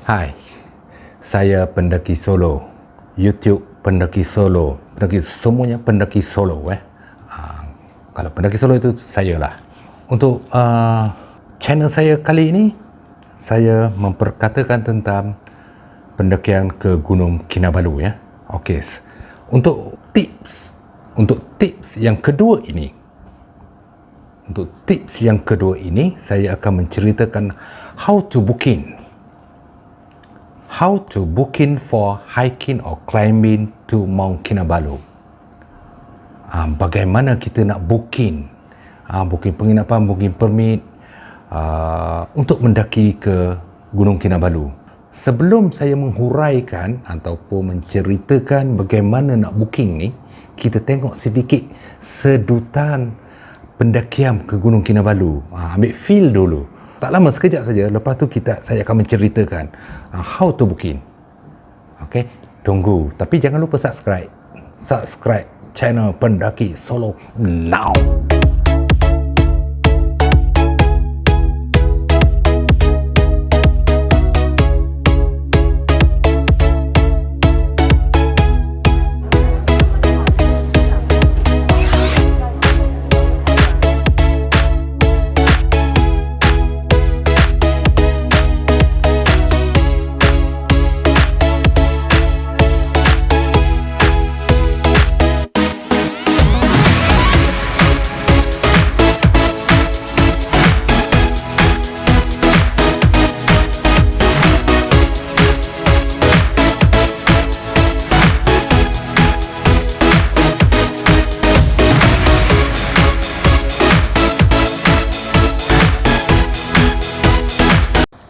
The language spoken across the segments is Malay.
Hai, saya pendaki solo. YouTube pendaki solo. Semuanya pendaki solo. Kalau pendaki solo itu saya lah. Untuk channel saya kali ini, saya memperkatakan tentang pendakian ke Gunung Kinabalu. Okey. Untuk tips yang kedua ini, saya akan menceritakan how to booking for hiking or climbing to Mount Kinabalu. Bagaimana kita nak booking penginapan, booking permit untuk mendaki ke Gunung Kinabalu. Sebelum saya menghuraikan ataupun menceritakan bagaimana nak booking ni, kita tengok sedikit sedutan pendakian ke Gunung Kinabalu. Ambil feel dulu. Tak lama, sekejap saja. Lepas tu saya akan menceritakan how to booking. Okey, tunggu. Tapi jangan lupa subscribe channel Pendaki Solo now.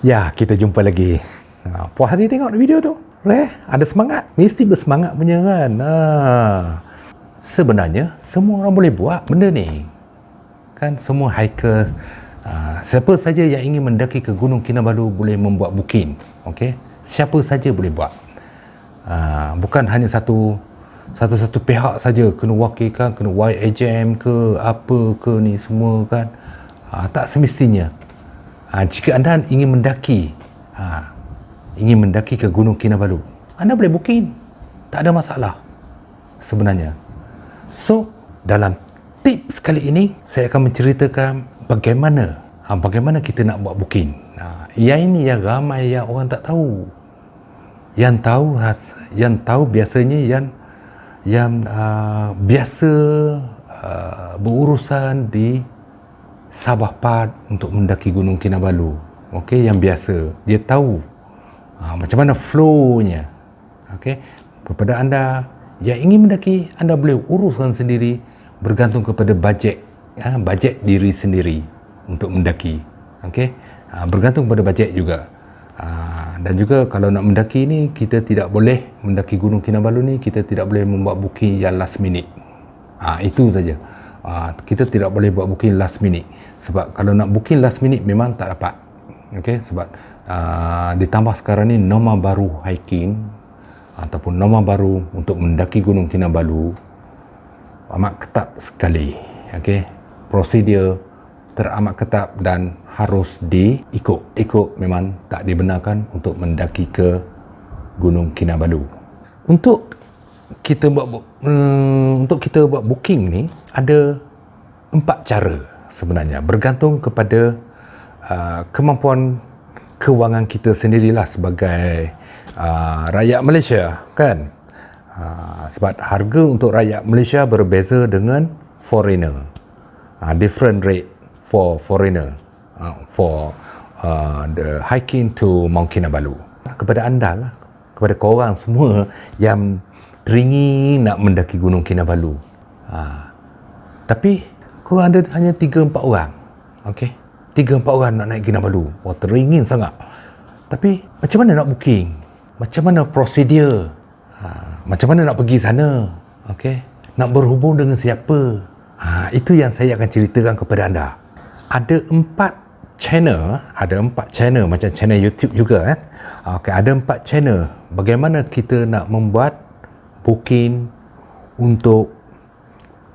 Ya, kita jumpa lagi. Puas hati tengok video tu. Ada semangat. Mesti bersemangat punya kan. Sebenarnya, semua orang boleh buat benda ni. Kan, semua hiker, siapa saja yang ingin mendaki ke Gunung Kinabalu boleh membuat booking. Okey? Siapa saja boleh buat. Bukan hanya satu pihak saja kena wakilkan, kena YAJM ke apa ke ni semua kan. Tak semestinya. Jika anda ingin mendaki ke Gunung Kinabalu, anda boleh booking, tak ada masalah sebenarnya. So, dalam tips kali ini saya akan menceritakan bagaimana kita nak buat booking. Yang ini yang ramai yang orang tak tahu. Yang tahu biasanya yang biasa berurusan di Sabah Pad untuk mendaki Gunung Kinabalu. Okey, yang biasa dia tahu macam mana flow-nya. Okey, kepada anda yang ingin mendaki, anda boleh uruskan sendiri bergantung kepada bajet diri sendiri untuk mendaki. Okey, bergantung kepada bajet juga. Dan juga kalau nak mendaki ni, kita tidak boleh mendaki Gunung Kinabalu ni, kita tidak boleh membuat booking yang last minute. Itu saja. Kita tidak boleh buat booking last minute, sebab kalau nak booking last minute memang tak dapat. Okey, sebab ditambah sekarang ni norma baru hiking ataupun norma baru untuk mendaki Gunung Kinabalu amat ketat sekali. Okey, prosedur teramat ketat dan harus diikut memang tak dibenarkan untuk mendaki ke Gunung Kinabalu. Untuk kita buat booking ni ada 4 cara sebenarnya, bergantung kepada kemampuan kewangan kita sendirilah sebagai rakyat Malaysia kan. Sebab harga untuk rakyat Malaysia berbeza dengan foreigner. Different rate for foreigner for the hiking to Mount Kinabalu. Kepada anda lah, kepada korang semua yang teringin nak mendaki Gunung Kinabalu, tapi korang ada hanya 3-4 orang. Okey, 3-4 orang nak naik Kinabalu. Teringin sangat. Tapi macam mana nak booking? Macam mana prosedur? Macam mana nak pergi sana? Okey, nak berhubung dengan siapa? Itu yang saya akan ceritakan kepada anda. Ada 4 channel macam channel YouTube juga kan. Okey, ada 4 channel bagaimana kita nak membuat booking untuk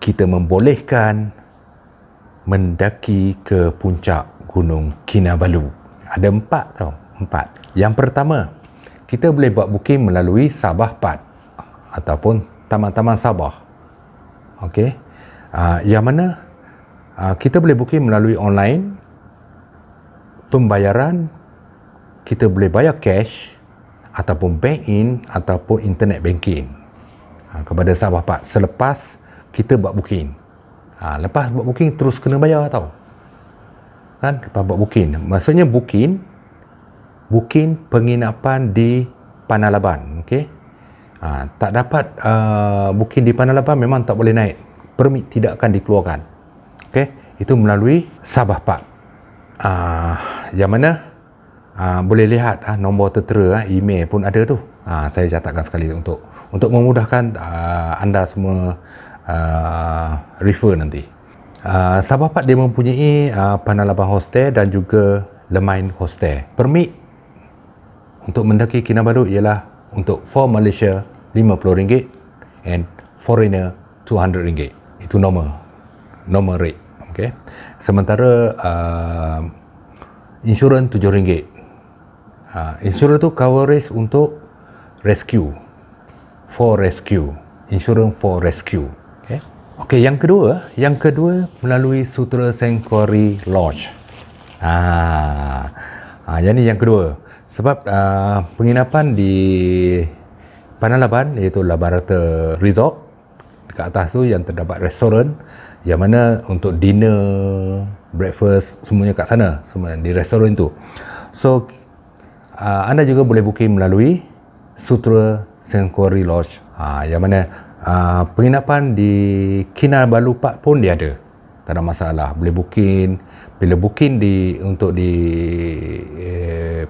kita membolehkan mendaki ke puncak Gunung Kinabalu. Ada 4 tau, 4. Yang pertama, kita boleh buat booking melalui Sabah Pad ataupun Taman-Taman Sabah. Okey. Yang mana kita boleh booking melalui online, pembayaran kita boleh bayar cash ataupun bank in ataupun internet banking kepada Sabah Pad selepas kita buat booking. Lepas buat booking terus kena bayar tau. Kan? Lepas buat booking. Maksudnya booking penginapan di Panalaban. Okey. Tak dapat booking di Panalaban memang tak boleh naik. Permit tidak akan dikeluarkan. Okey. Itu melalui Sabah Pad. Yang mana boleh lihat nombor tertera, email pun ada tu. Saya catatkan sekali untuk memudahkan anda semua refer nanti. Sabah Pad dia mempunyai Panalaban Hostel dan juga Lemain Hostel. Permit untuk mendaki Kinabalu ialah untuk for Malaysia RM50 and foreigner RM200. Itu normal rate. Okay. Sementara insurans RM7. Insurans tu coverage untuk rescue. Insurans for rescue. Okay, yang kedua melalui Sutera Sanctuary Lodge. Yang ni yang kedua. Sebab penginapan di Panalaban iaitu Labarata Resort, dekat atas tu yang terdapat restoran, yang mana untuk dinner, breakfast semuanya kat sana, semua di restoran tu. So anda juga boleh booking melalui Sutera Sanctuary Lodge, yang mana penginapan di Kinabalu Park pun dia ada, tak ada masalah, boleh booking. Bila booking untuk di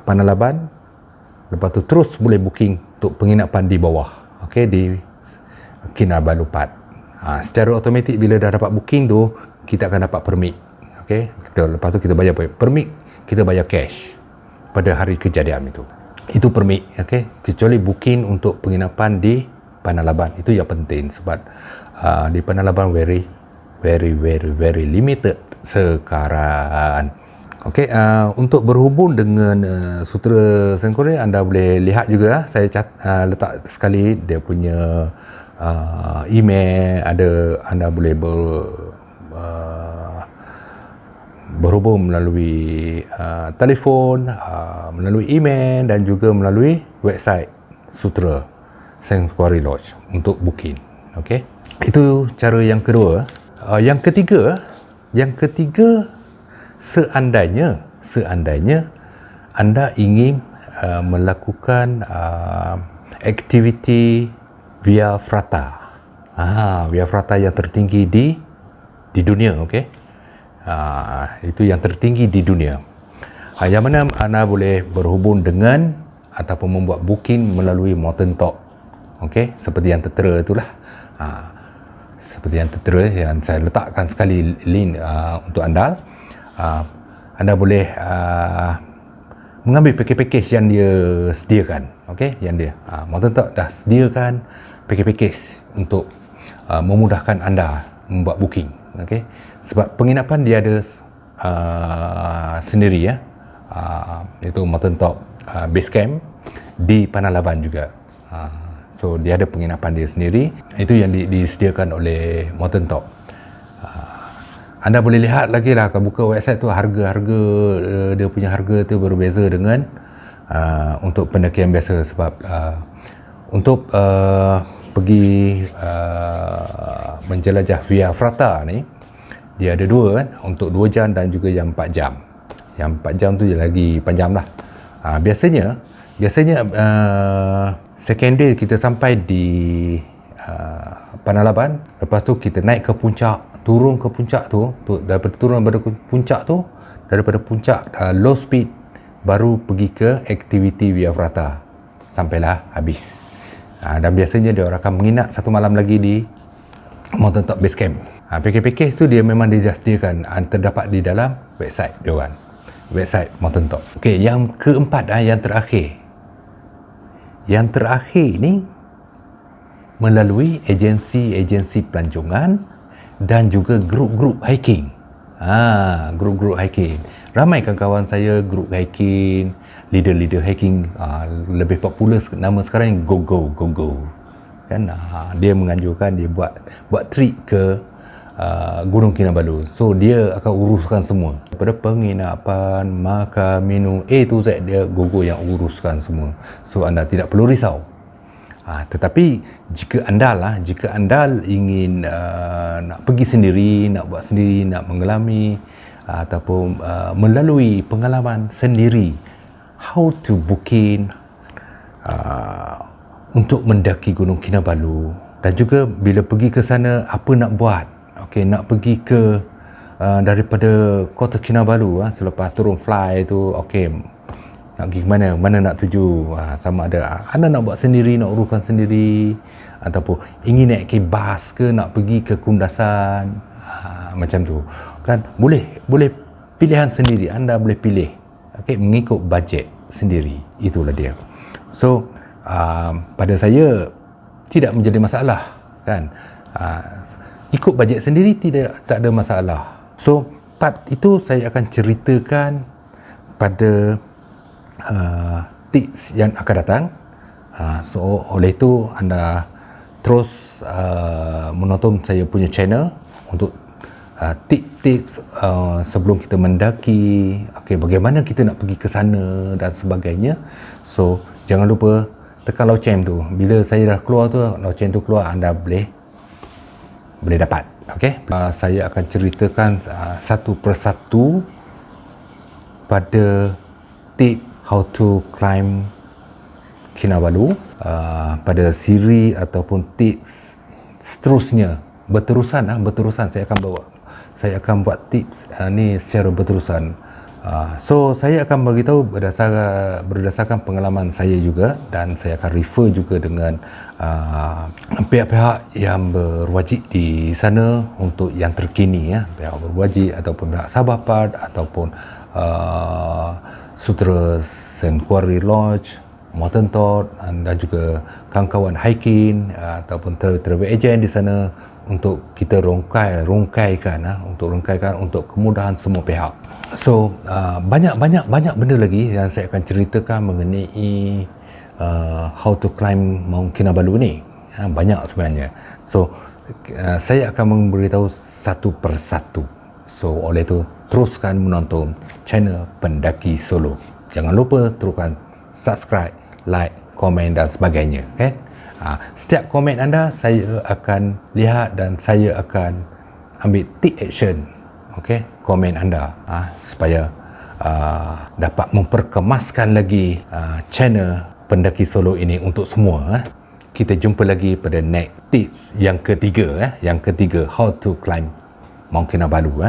Panalaban, lepas tu terus boleh booking untuk penginapan di bawah, okey, di Kinabalu Park. Secara automatik bila dah dapat booking tu, kita akan dapat permit. Okey, lepas tu kita bayar permit, kita bayar cash pada hari kejadian itu. Itu permit, okey. Kecuali booking untuk penginapan di Panalaban, itu yang penting sebab di Panalaban very limited sekarang. Okey, untuk berhubung dengan Sutera Sanctuary, anda boleh lihat juga, saya letak sekali dia punya email, anda boleh berhubung melalui telefon, melalui email dan juga melalui website Sutera Sanctuary Lodge untuk booking. Okey, itu cara yang kedua. Yang ketiga, seandainya anda ingin melakukan aktiviti Via Ferrata. Via Ferrata yang tertinggi di dunia, okey. Itu yang tertinggi di dunia. Yang mana anda boleh berhubung dengan ataupun membuat booking melalui Mountain Top. Okey, seperti yang tertera itulah. Seperti yang tertera, yang saya letakkan sekali link untuk anda. Anda boleh mengambil package yang dia sediakan. Okey, yang dia Mountain Top dah sediakan package untuk memudahkan anda membuat booking. Okey, sebab penginapan dia ada sendiri ya, iaitu Mountain Top Base Camp di Panalaban juga. So dia ada penginapan dia sendiri, itu yang disediakan oleh Mountain Top. Anda boleh lihat lagi lah, kalau buka website tu, harga-harga dia punya harga tu berbeza dengan untuk pendakian biasa. Sebab untuk pergi menjelajah Via Ferrata ni, dia ada dua kan, untuk 2 jam dan juga yang 4 jam. Yang 4 jam tu lagi panjang lah. Biasanya second day kita sampai di Panalaban, lepas tu kita naik ke puncak, turun ke puncak tu, daripada puncak low speed, baru pergi ke aktiviti Via Ferrata sampailah habis. Dan biasanya dia orang akan menginap 1 malam lagi di Mountain Top Base Camp. Package tu dia memang disediakan, terdapat di dalam website dia orang, website Mountain Top. Okey, yang keempat, yang terakhir. Yang terakhir ni melalui agensi-agensi pelancongan dan juga grup-grup hiking. Grup-grup hiking. Ramai kawan-kawan saya grup hiking leader-leader hiking lebih popular nama sekarang Gogo kan. Dia menganjurkan dia buat trip ke Gunung Kinabalu. So dia akan uruskan semua daripada penginapan, makan, minum, A to Z, dia Gogo yang uruskan semua. So anda tidak perlu risau. Tetapi jika anda ingin nak pergi sendiri, nak buat sendiri, nak mengalami ataupun melalui pengalaman sendiri, how to booking untuk mendaki Gunung Kinabalu, dan juga bila pergi ke sana apa nak buat. Okey, nak pergi ke daripada Kota Kinabalu selepas turun fly tu, okey, nak pergi ke mana nak tuju, sama ada anda nak buat sendiri, nak uruskan sendiri, ataupun ingin naik ke bas ke, nak pergi ke Kundasan, macam tu kan. Boleh pilihan sendiri, anda boleh pilih, okey, mengikut bajet sendiri. Itulah dia. So pada saya tidak menjadi masalah kan. Ikut bajet sendiri tak ada masalah. So part itu saya akan ceritakan pada tips yang akan datang. So oleh itu anda terus menonton saya punya channel untuk tips-tips sebelum kita mendaki, okey, bagaimana kita nak pergi ke sana dan sebagainya. So jangan lupa tekan loceng tu. Bila saya dah keluar tu, loceng tu keluar, anda boleh dapat. Okey, saya akan ceritakan satu persatu pada tip how to climb Kinabalu pada siri ataupun tips seterusnya, berterusan saya akan buat tips ni secara berterusan. So saya akan beritahu berdasarkan pengalaman saya juga, dan saya akan refer juga dengan pihak-pihak yang berwajib di sana untuk yang terkini, pihak berwajib ataupun pihak Sabah Part ataupun Sutera St. Quarry Lodge, Mountain Todd, dan juga kawan-kawan hiking ataupun travel agent di sana, untuk kita rungkaikan untuk kemudahan semua pihak. So banyak benda lagi yang saya akan ceritakan mengenai how to climb Mount Kinabalu ni. Banyak sebenarnya. So saya akan memberitahu satu persatu. So oleh itu teruskan menonton channel Pendaki Solo. Jangan lupa teruskan subscribe, like, komen dan sebagainya, kan? Setiap komen anda saya akan lihat dan saya akan ambil take action, okey, komen anda, supaya dapat memperkemaskan lagi channel Pendaki Solo ini untuk semua. Kita jumpa lagi pada next tips yang ketiga, how to climb Mount Kinabalu.